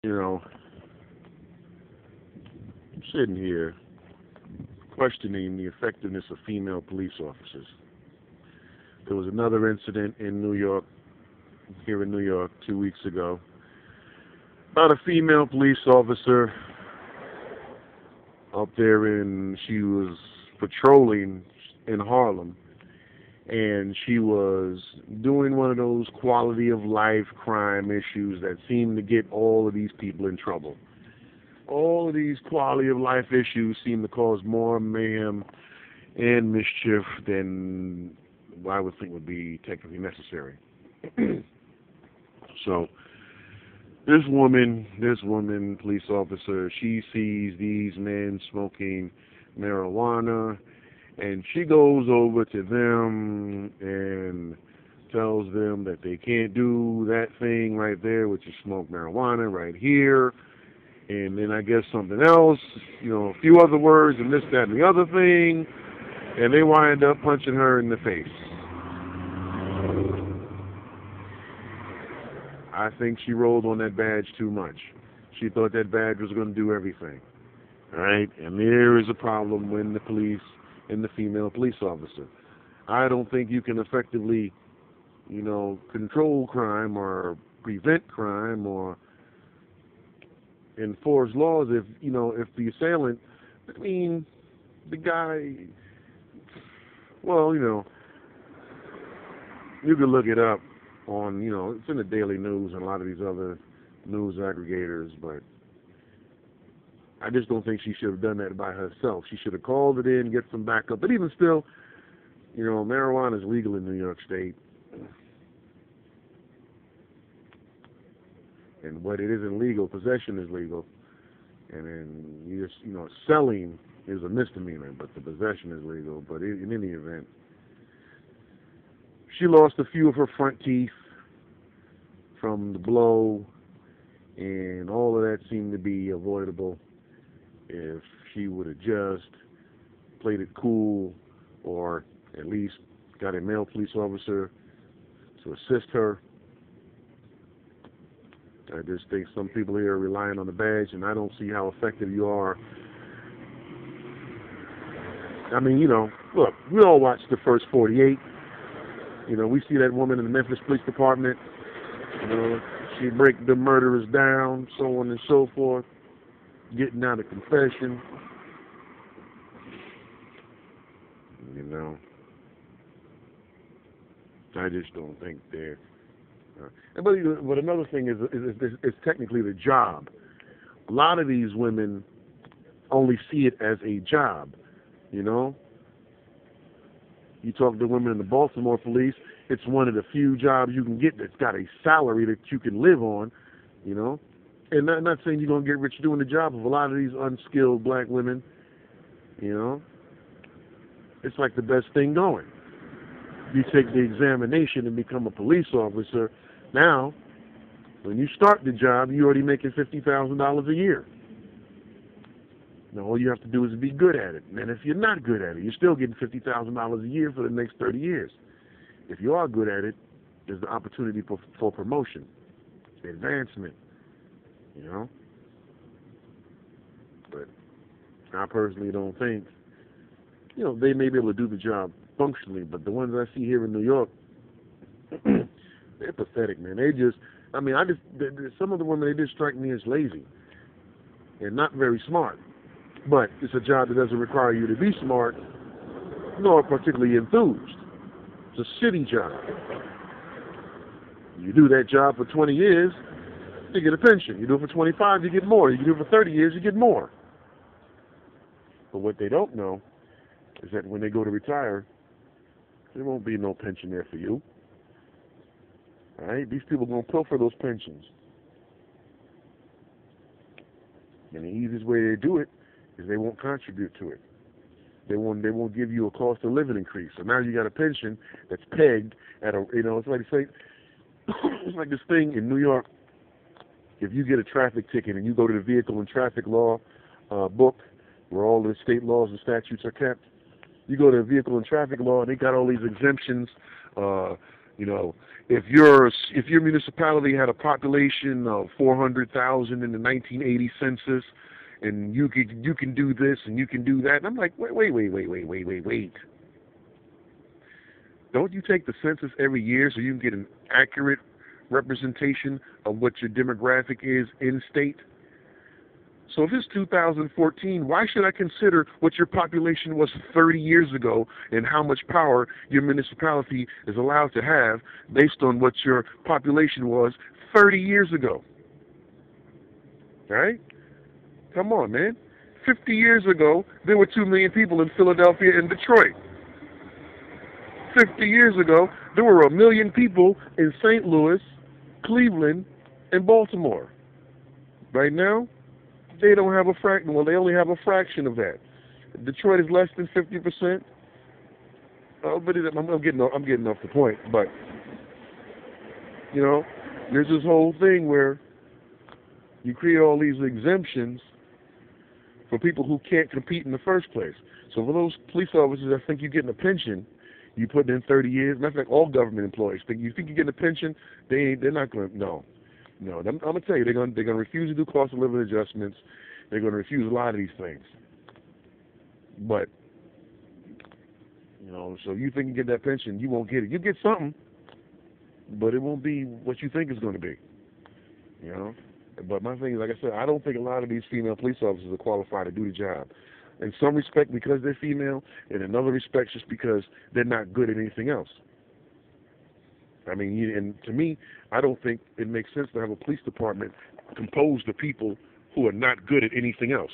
you know, I'm sitting here questioning the effectiveness of female police officers. There was another incident in New York, here in New York, 2 weeks ago, about a female police officer up there she was patrolling in Harlem, and she was doing one of those quality of life crime issues that seem to get all of these people in trouble. All of these quality of life issues seem to cause more mayhem and mischief than I would think would be technically necessary. So this woman, police officer, she sees these men smoking marijuana, and she goes over to them and tells them that they can't do that thing right there, which is smoke marijuana right here, and then I guess something else, a few other words, and this, that, and the other thing, and they wind up punching her in the face. I think she rolled on that badge too much. She thought that badge was going to do everything. All right? And there is a problem when the police and the female police officer. I don't think you can effectively, control crime or prevent crime or enforce laws if the assailant, the guy, well, you can look it up on, it's in the Daily News and a lot of these other news aggregators, but I just don't think she should have done that by herself. She should have called it in, get some backup. But even still, marijuana is legal in New York State. And what it isn't legal, possession is legal. And then, selling is a misdemeanor, but the possession is legal. But in any event, she lost a few of her front teeth from the blow, and all of that seemed to be avoidable if she would have just played it cool, or at least got a male police officer to assist her. I just think some people here are relying on the badge, and I don't see how effective you are. Look, we all watched the first 48. We see that woman in the Memphis Police Department. She break the murderers down, so on and so forth, getting out a confession. I just don't think they're. But another thing is technically the job. A lot of these women only see it as a job. You talk to women in the Baltimore police, it's one of the few jobs you can get that's got a salary that you can live on, And not saying you're going to get rich doing the job of a lot of these unskilled black women, It's like the best thing going. You take the examination and become a police officer. Now, when you start the job, you're already making $50,000 a year. Now, all you have to do is be good at it. And if you're not good at it, you're still getting $50,000 a year for the next 30 years. If you are good at it, there's the opportunity for promotion, advancement, But I personally don't think, they may be able to do the job functionally, but the ones I see here in New York, they're pathetic, man. Some of the women, they just strike me as lazy and not very smart. But it's a job that doesn't require you to be smart, nor particularly enthused. It's a city job. You do that job for 20 years, you get a pension. You do it for 25, you get more. You do it for 30 years, you get more. But what they don't know is that when they go to retire, there won't be no pension there for you. All right? These people are going to pilfer those pensions. And the easiest way to do it is they won't contribute to it. They won't give you a cost of living increase. So now you got a pension that's pegged at it's like this thing in New York. If you get a traffic ticket and you go to the vehicle and traffic law book, where all the state laws and statutes are kept, you go to the vehicle and traffic law and they got all these exemptions, You know, if your municipality had a population of 400,000 in the 1980 census, and you can do this and you can do that, and I'm like, wait. Don't you take the census every year so you can get an accurate representation of what your demographic is in state? So if it's 2014, why should I consider what your population was 30 years ago and how much power your municipality is allowed to have based on what your population was 30 years ago? Right? Come on, man. 50 years ago, there were 2 million people in Philadelphia and Detroit. 50 years ago, there were 1 million people in St. Louis, Cleveland, and Baltimore. Right now, they don't have a fraction. Well, they only have a fraction of that. Detroit is less than 50%. But I'm getting off the point. But you know, there's this whole thing where you create all these exemptions for people who can't compete in the first place. So for those police officers that think you're getting a pension, you put in 30 years. Matter of fact, all government employees think you're getting a pension. They're not going to. No, I'm gonna tell you, they're gonna refuse to do cost of living adjustments. They're gonna refuse a lot of these things. But so you think you get that pension, you won't get it. You get something, but it won't be what you think it's going to be. But my thing is, like I said, I don't think a lot of these female police officers are qualified to do the job. In some respect, because they're female, and in other respects, just because they're not good at anything else. I mean, and to me, I don't think it makes sense to have a police department composed of people who are not good at anything else.